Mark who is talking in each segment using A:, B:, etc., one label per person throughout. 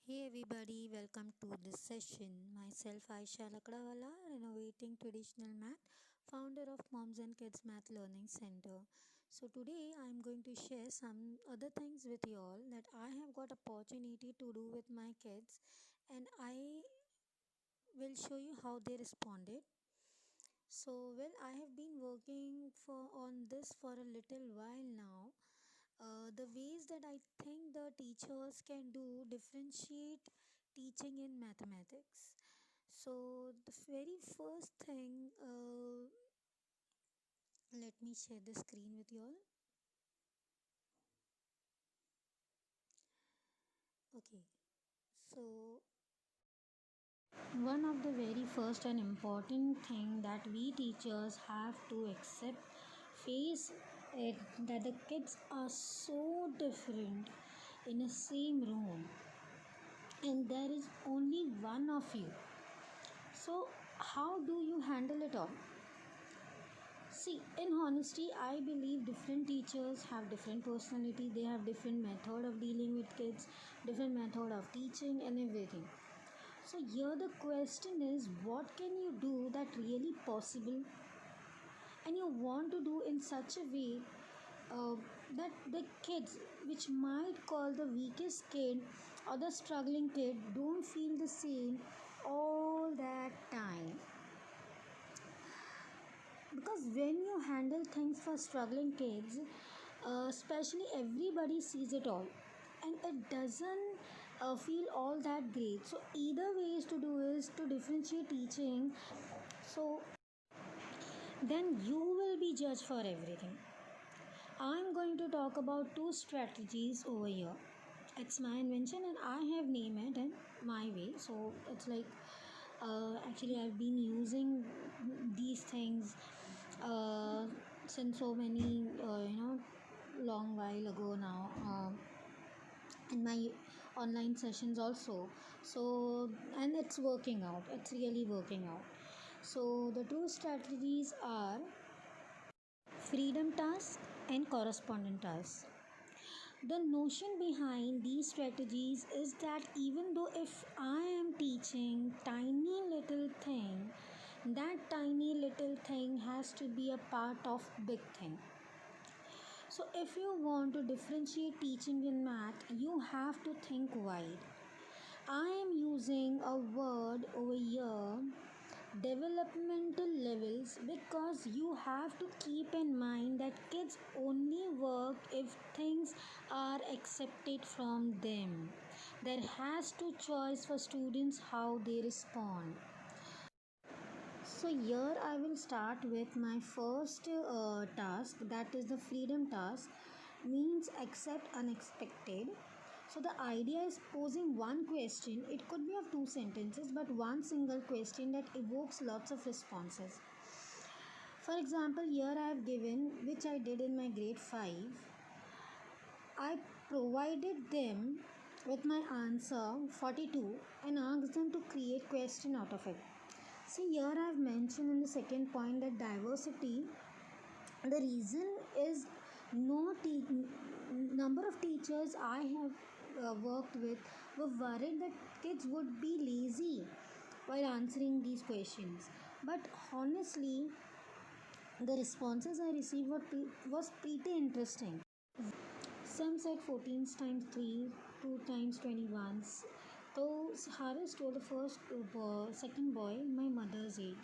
A: Hey everybody, welcome to this session. Myself Aaisha Lakdawala-Renovating Traditional Math, founder of Moms and Kids Math Learning Center. So today I'm going to share some other things with you all that I have got opportunity to do with my kids, and I will show you how they responded. I have been working for on this for a little while now. The ways that I think the teachers can do differentiate teaching in mathematics. So, the very first thing, let me share the screen with you all. Okay, so one of the very first and important thing that we teachers have to accept, face it that the kids are so different in a same room, and there is only one of you. So, how do you handle it all? See, in honesty, I believe different teachers have different personality. They have different method of dealing with kids, different method of teaching and everything. So here the question is, what can you do that really possible, and you want to do in such a way uh, that the kids, which might call the weakest kid or the struggling kid, don't feel the same all that time. Because when you handle things for struggling kids, especially everybody sees it all, and it doesn't feel all that great. So either ways to do is to differentiate teaching, so then you will be judged for everything. I'm going to talk about two strategies over here. It's my invention and I have named it in my way. So it's like, actually I've been using these things uh, since so many long while ago now, in my online sessions also. So, and it's working out, it's really working out. So the two strategies are freedom task and correspondent task. The notion behind these strategies is that even though if I am teaching tiny little thing, that tiny little thing has to be a part of big thing. So if you want to differentiate teaching in math, you have to think wide. I am using a word over here, developmental levels, because you have to keep in mind that kids only work if things are accepted from them. There has to choice for students how they respond. So here I will start with my first task, that is the freedom task, means accept unexpected. So the idea is posing one question. It could be of two sentences, but one single question that evokes lots of responses. For example, here I have given, which I did in my grade 5. I provided them with my answer 42 and asked them to create question out of it. See, here I have mentioned in the second point that diversity, the reason is no number of teachers I have worked with were worried that kids would be lazy while answering these questions. But honestly, the responses I received was pretty interesting. Some said 14 times 3, 2 times 21. So Haris told the second boy my mother's age.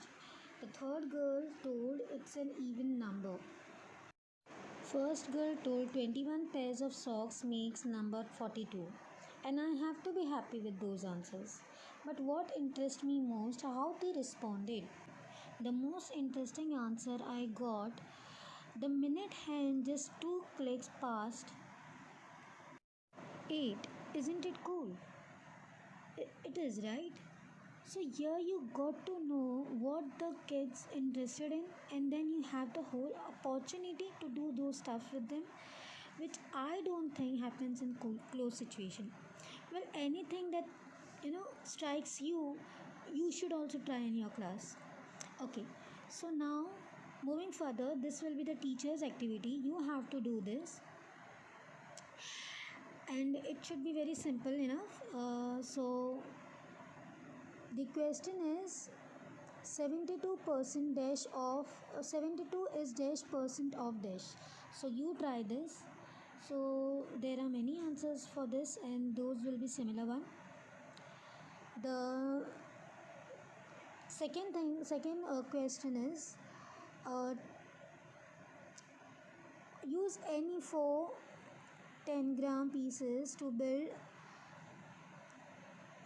A: The third girl told it's an even number. First girl told 21 pairs of socks makes number 42. And I have to be happy with those answers. But what interests me most how they responded. The most interesting answer I got, the minute hand just 2 clicks past 8. Isn't it cool? It is, right? So here you got to know what the kids interested in, and then you have the whole opportunity to do those stuff with them, which I don't think happens in close situation. Well, anything that strikes you, you should also try in your class. Okay, so now moving further, this will be the teacher's activity. You have to do this, and it should be very simple enough. So the question is 72% dash of 72 is dash percent of dash. So you try this. So there are many answers for this, and those will be similar one. The second question is, uh, use any four 10-gram pieces to build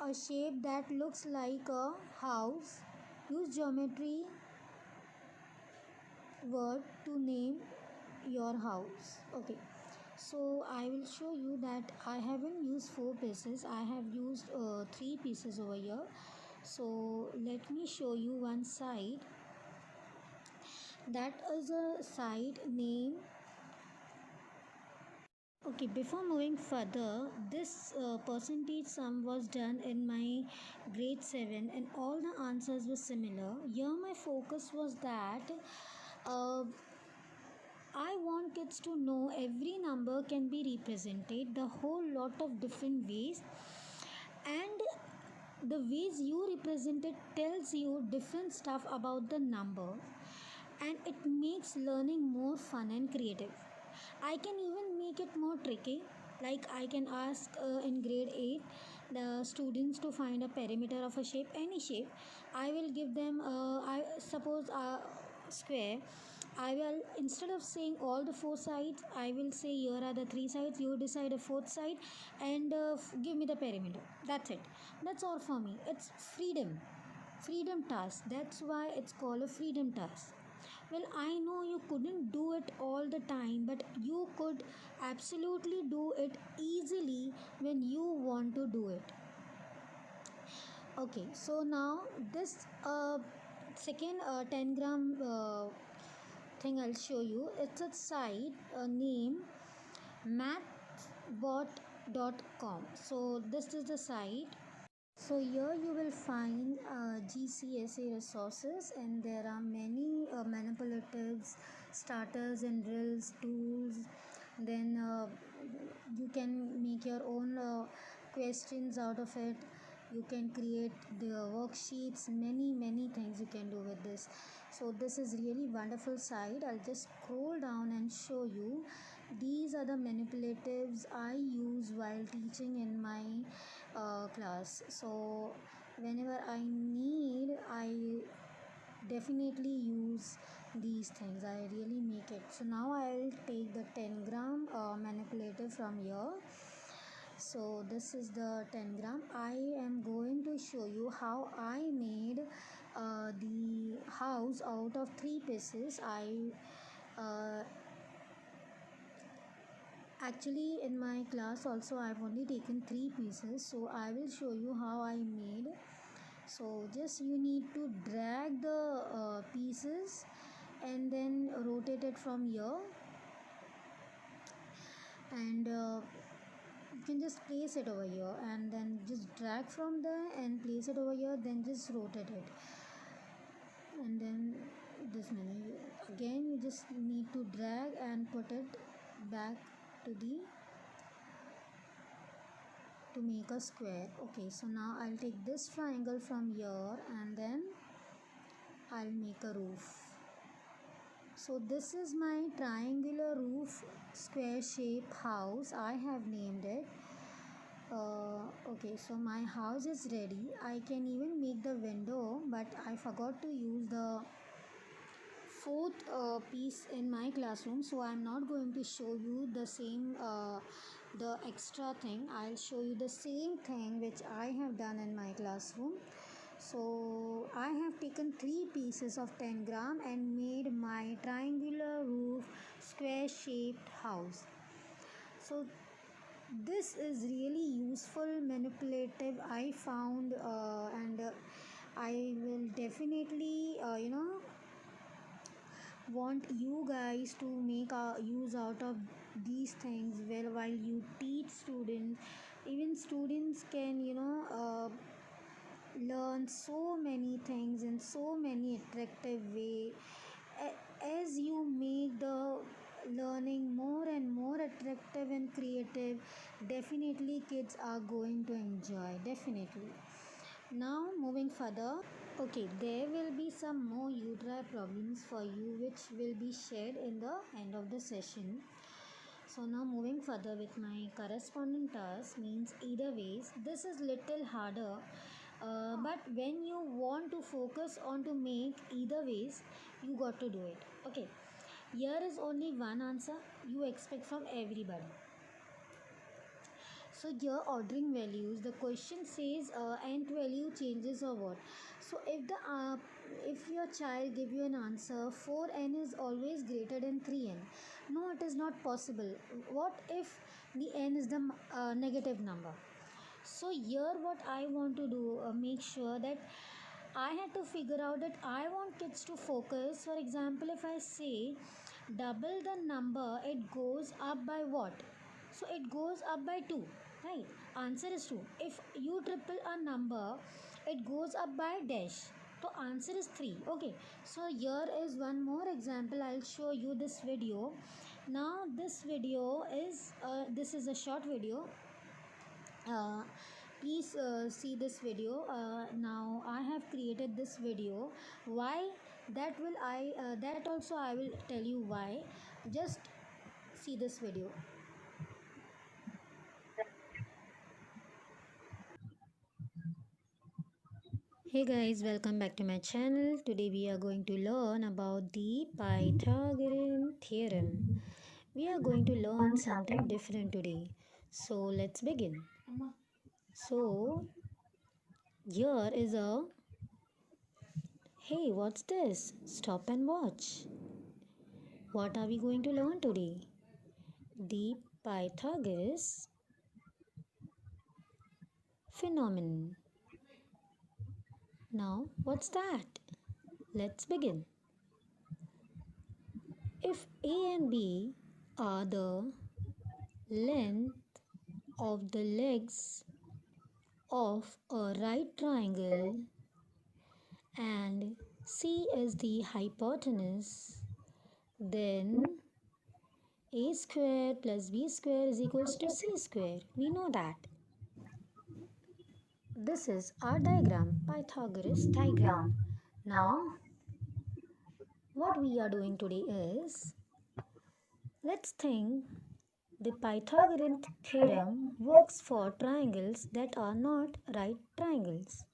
A: a shape that looks like a house. Use geometry word to name your house. Okay, so I will show you that I haven't used four pieces, I have used three pieces over here. So let me show you one side. That is a side name. Okay, before moving further, this percentage sum was done in my grade 7 and all the answers were similar. Here my focus was that uh, I want kids to know every number can be represented the whole lot of different ways, and the ways you represent it tells you different stuff about the number, and it makes learning more fun and creative. I can even make it more tricky. Like I can ask in grade 8 the students to find a perimeter of a shape, any shape. I will give them, I suppose a square. I will, instead of saying all the four sides, I will say here are the three sides. You decide a fourth side and give me the perimeter. That's it. That's all for me. It's freedom task. That's why it's called a freedom task. Well, I know you couldn't do it all the time, but you could absolutely do it easily when you want to do it. Okay, so now this second 10-gram thing I'll show you. It's a site name mathbot.com. So this is the site. So here you will find GCSE resources, and there are many manipulatives, starters and drills, tools. Then you can make your own questions out of it. You can create the worksheets, many things you can do with this. So this is really wonderful site. I'll just scroll down and show you. These are the manipulatives I use while teaching in my class. So whenever I need, I definitely use these things. I really make it. So now I'll take the 10-gram manipulative from here. So this is the 10-gram. I am going to show you how I made the house out of three pieces. Uh, Actually, in my class also I've only taken three pieces, so I will show you how I made. So just you need to drag the pieces and then rotate it from here, and you can just place it over here and then just drag from there and place it over here, then just rotate it, and then this many again you just need to drag and put it back to the to make a square. Okay, so now I'll take this triangle from here and then I'll make a roof. So this is my triangular roof square shape house. I have named it. Okay, so my house is ready. I can even make the window, but I forgot to use the fourth piece in my classroom, so I'm not going to show you the same the extra thing. I'll show you the same thing which I have done in my classroom. So I have taken three pieces of 10-gram and made my triangular roof square shaped house. So this is really useful manipulative I found, and I will definitely want you guys to make a use out of these things well while you teach students. Even students can learn so many things in so many attractive way as you make the learning more and more attractive and creative, definitely kids are going to enjoy. Definitely. Now, moving further, okay, there will be some more UTI problems for you which will be shared in the end of the session. So now moving further with my corresponding task means either ways this is little harder, but when you want to focus on to make either ways you got to do it. Okay, here is only one answer you expect from everybody. So here ordering values, the question says nth value changes or what. So if your child give you an answer 4n is always greater than 3n, no, it is not possible. What if the n is the negative number? So here what I want to do, make sure that I had to figure out that I want kids to focus. For example, if I say double the number, it goes up by what? So it goes up by 2, right? Answer is 2. If you triple a number, it goes up by dash. So answer is 3. Okay. So here is one more example. I'll show you this video. Now this video is this is a short video. uh, Please see this video. Now I have created this video. Why? That also I will tell you why. Just see this video. Hey guys, welcome back to my channel. Today we are going to learn about the Pythagorean theorem. We are going to learn something different today. So let's begin. So here is a hey, what's this? Stop and watch. What are we going to learn today? The Pythagoras phenomenon. Now, what's that? Let's begin. If A and B are the length of the legs of a right triangle and C is the hypotenuse, then A square plus B square is equals to C square. We know that. This is our diagram, Pythagoras diagram. Now, what we are doing today is, let's think the Pythagorean theorem works for triangles that are not right triangles.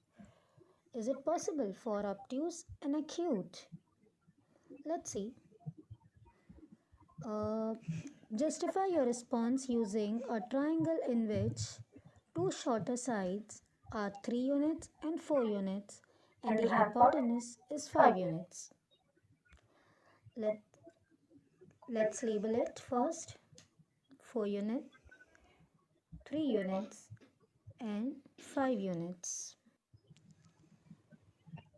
A: Is it possible for obtuse and acute? Let's see. Justify your response using a triangle in which two shorter sides are 3 units and 4 units and the hypotenuse is 5 units. Let's label it first. 4 units, 3 units and 5 units.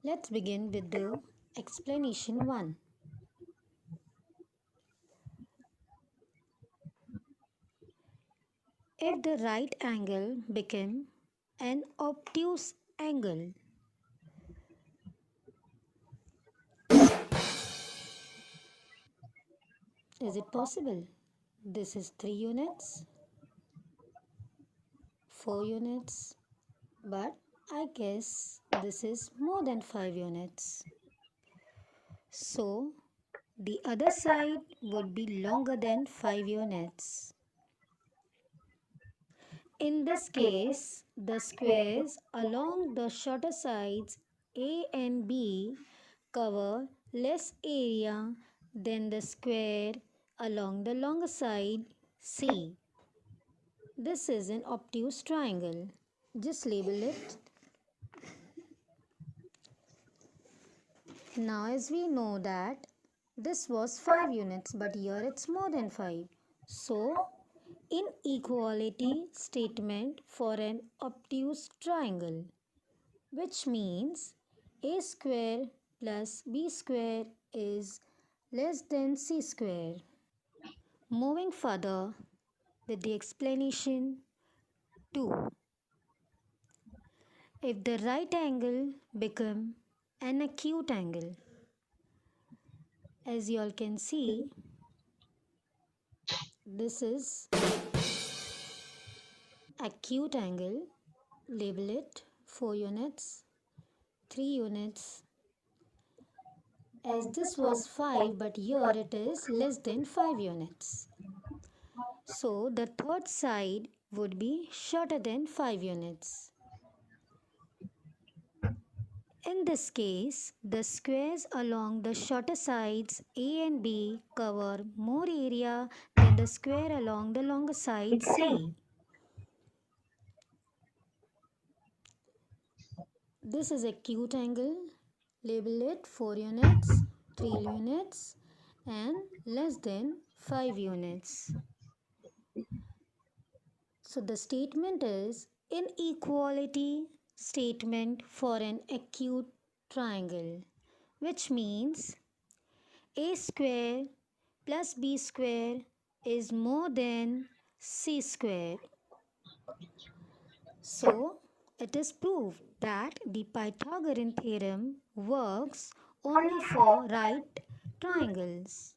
A: Let's begin with the explanation 1. If the right angle became an obtuse angle, is it possible? This is 3 units, 4 units, but I guess this is more than 5 units. So, the other side would be longer than 5 units. In this case, the squares along the shorter sides A and B cover less area than the square along the longer side C. This is an obtuse triangle. Just label it. Now as we know that this was 5 units, but here it's more than 5. So inequality statement for an obtuse triangle, which means A square plus B square is less than C square. Moving further with the explanation 2. If the right angle become an acute angle, as you all can see, This is acute angle. Label it 4 units, 3 units. As this was 5, but here it is less than 5 units. So the third side would be shorter than 5 units. In this case, the squares along the shorter sides A and B cover more area than the square along the longer side C. This is acute angle. Label it 4 units, 3 units and less than 5 units. So the statement is inequality statement for an acute triangle, which means a square plus b square is more than c square. So it is proved that the Pythagorean theorem works only for right triangles.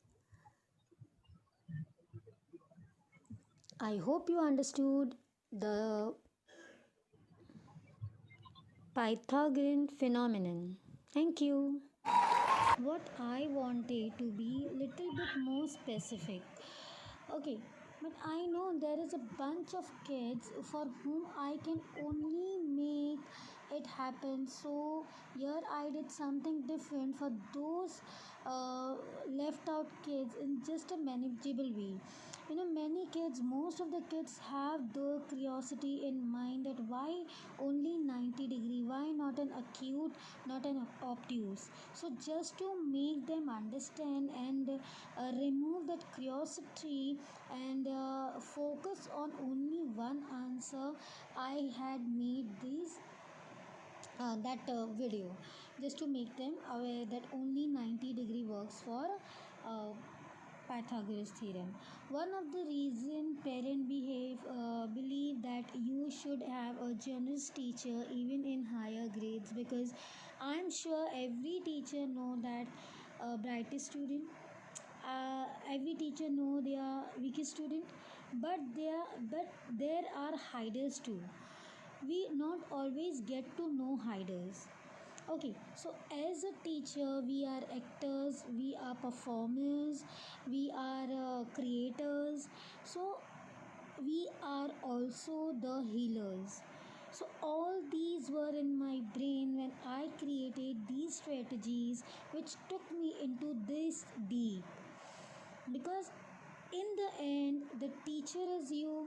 A: I hope you understood the Pythagorean phenomenon. Thank you. What I wanted to be little bit more specific. Okay, but I know there is a bunch of kids for whom I can only make it happen. So here I did something different for those left out kids in just a manageable way. Many kids, most of the kids have the curiosity in mind that why only 90-degree, why not an acute, not an obtuse. So just to make them understand and remove that curiosity and focus on only one answer, I had made these that video just to make them aware that only 90-degree works for uh, Pythagoras theorem. One of the reason parent believe that you should have a generous teacher even in higher grades, because I'm sure every teacher know that brightest student, every teacher know their weakest student, but there are hiders too. We not always get to know hiders. Okay, so as a teacher, we are actors, we are performers, we are creators, so we are also the healers. So all these were in my brain when I created these strategies, which took me into this deep. Because in the end, the teacher is you.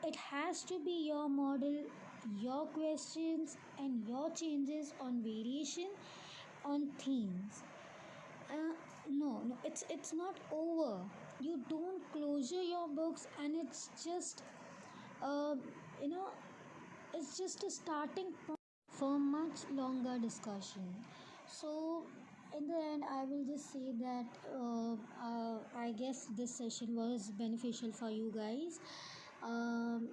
A: It has to be your model, your questions, and your changes on variation, on themes. No, it's not over. You don't closure your books, and it's just, uh, you know, it's just a starting point for much longer discussion. So, in the end, I will just say that I guess this session was beneficial for you guys. Um,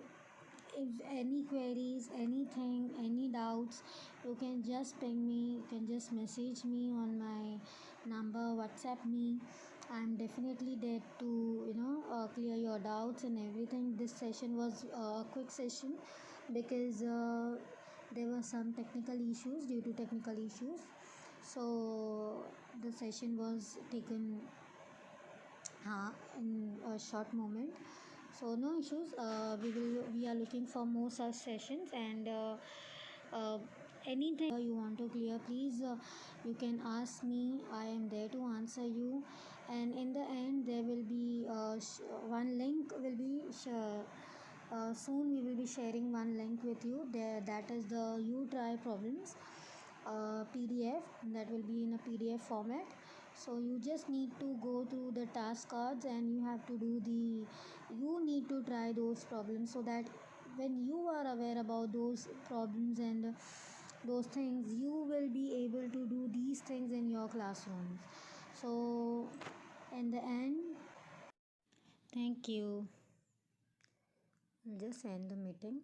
A: if any queries, anything, any doubts, you can just ping me, you can just message me on my number, WhatsApp me. I'm definitely there to clear your doubts and everything. This session was a quick session because there were some technical issues, due to technical issues, so the session was taken in a short moment. So no issues. We are looking for more such sessions, and uh, anything you want to clear, please you can ask me. I am there to answer you. And in the end, there will be one link will be soon. We will be sharing one link with you. There, that is the you try problems PDF, that will be in a PDF format. So you just need to go through the task cards and you have to do the, you need to try those problems, so that when you are aware about those problems and those things, you will be able to do these things in your classrooms. So in the end, thank you. I'll just end the meeting.